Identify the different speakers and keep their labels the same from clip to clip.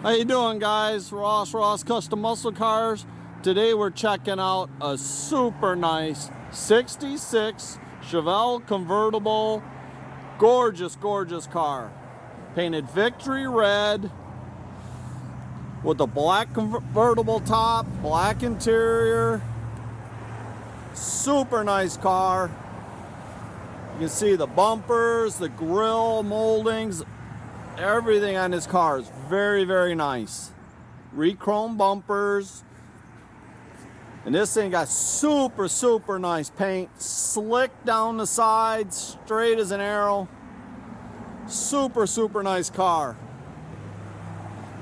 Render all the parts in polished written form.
Speaker 1: How you doing, guys? Ross Custom Muscle Cars. Today we're checking out a super nice 66 Chevelle convertible. Gorgeous car. Painted victory red with a black convertible top, black interior. Super nice car. You can see the bumpers, the grille moldings, everything on this car is very nice. Re-chrome bumpers. And this thing got super nice paint. Slick down the sides, straight as an arrow. Super nice car.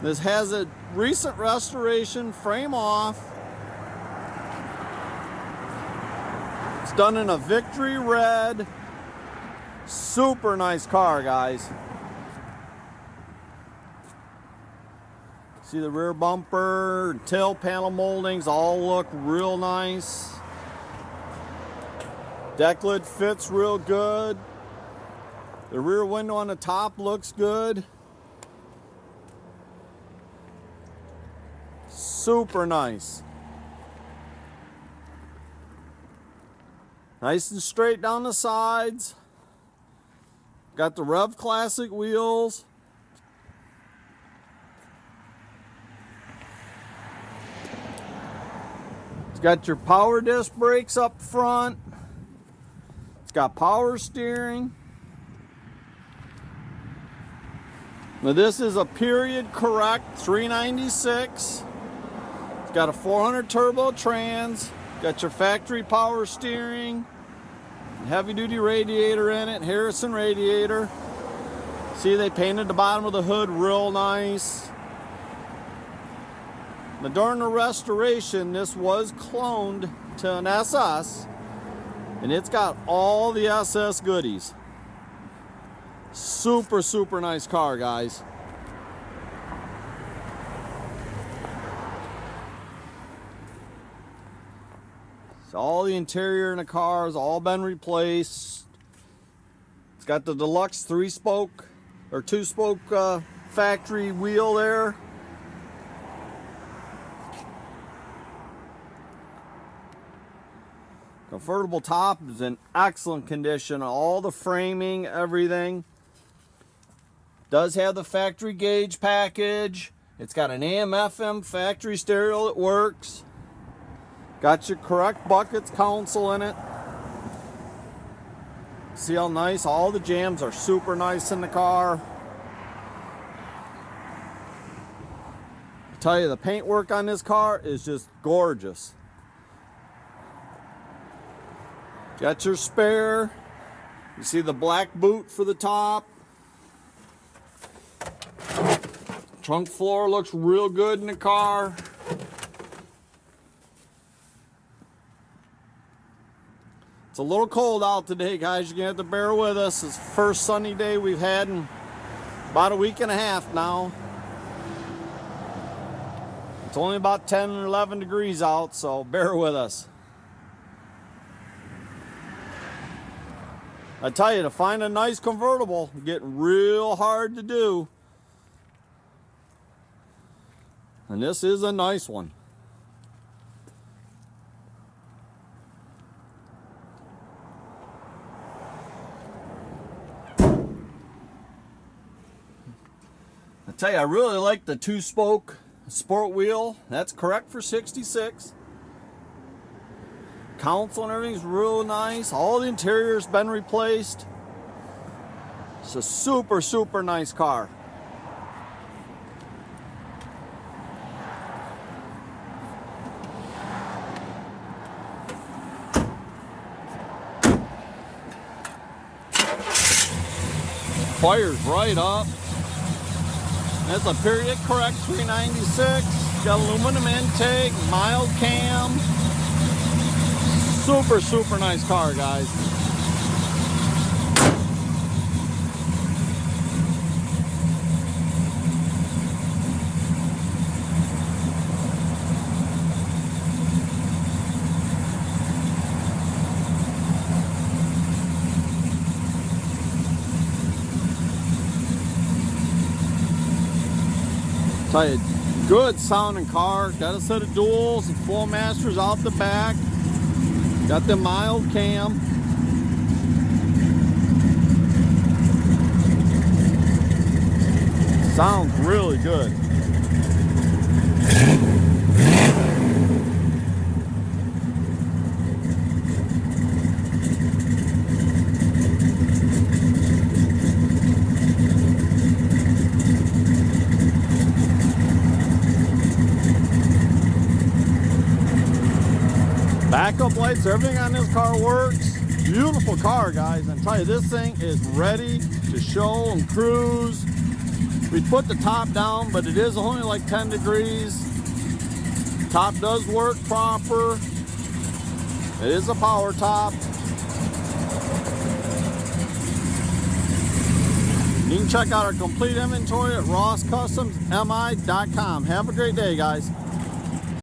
Speaker 1: This has a recent restoration, frame off. It's done in a victory red. Super nice car, guys. See the rear bumper, tail panel moldings all look real nice. Deck lid fits real good. The rear window on the top looks good. Super nice. Nice and straight down the sides. Got the Rev Classic wheels. It's got your power disc brakes up front. It's got power steering. Now this is a period correct 396. It's got a 400 turbo trans. Got your factory power steering. Heavy duty radiator in it, Harrison radiator. See, they painted the bottom of the hood real nice. Now, during the restoration, this was cloned to an SS, and it's got all the SS goodies. Super nice car, guys. So all the interior in the car has all been replaced. It's got the deluxe 3-spoke or 2-spoke factory wheel there. Convertible top is in excellent condition. All the framing, everything. Does have the factory gauge package. It's got an AM/FM factory stereo that works. Got your correct buckets console in it. See how nice? All the jams are super nice in the car. I tell you, the paintwork on this car is just gorgeous. Got your spare. You see the black boot for the top. Trunk floor looks real good in the car. It's a little cold out today, guys. You're going to have to bear with us. It's the first sunny day we've had in about a week and a half now. It's only about 10 or 11 degrees out, so bear with us. I tell you, to find a nice convertible, getting real hard to do. And this is a nice one. I tell you, I really like the 2-spoke sport wheel. That's correct for 66. Console and everything's real nice. All the interior's been replaced. It's a super nice car. Fires right up. That's a period correct 396. Got aluminum intake, mild cam. Super nice car, guys. Tell you, good sounding car. Got a set of duals and full masters out the back. Got the mild cam. Sounds really good. Backup lights, everything on this car works. Beautiful car, guys. And tell you, this thing is ready to show and cruise. We put the top down, but it is only like 10 degrees. Top does work proper. It is a power top. You can check out our complete inventory at rosscustomsmi.com. Have a great day, guys.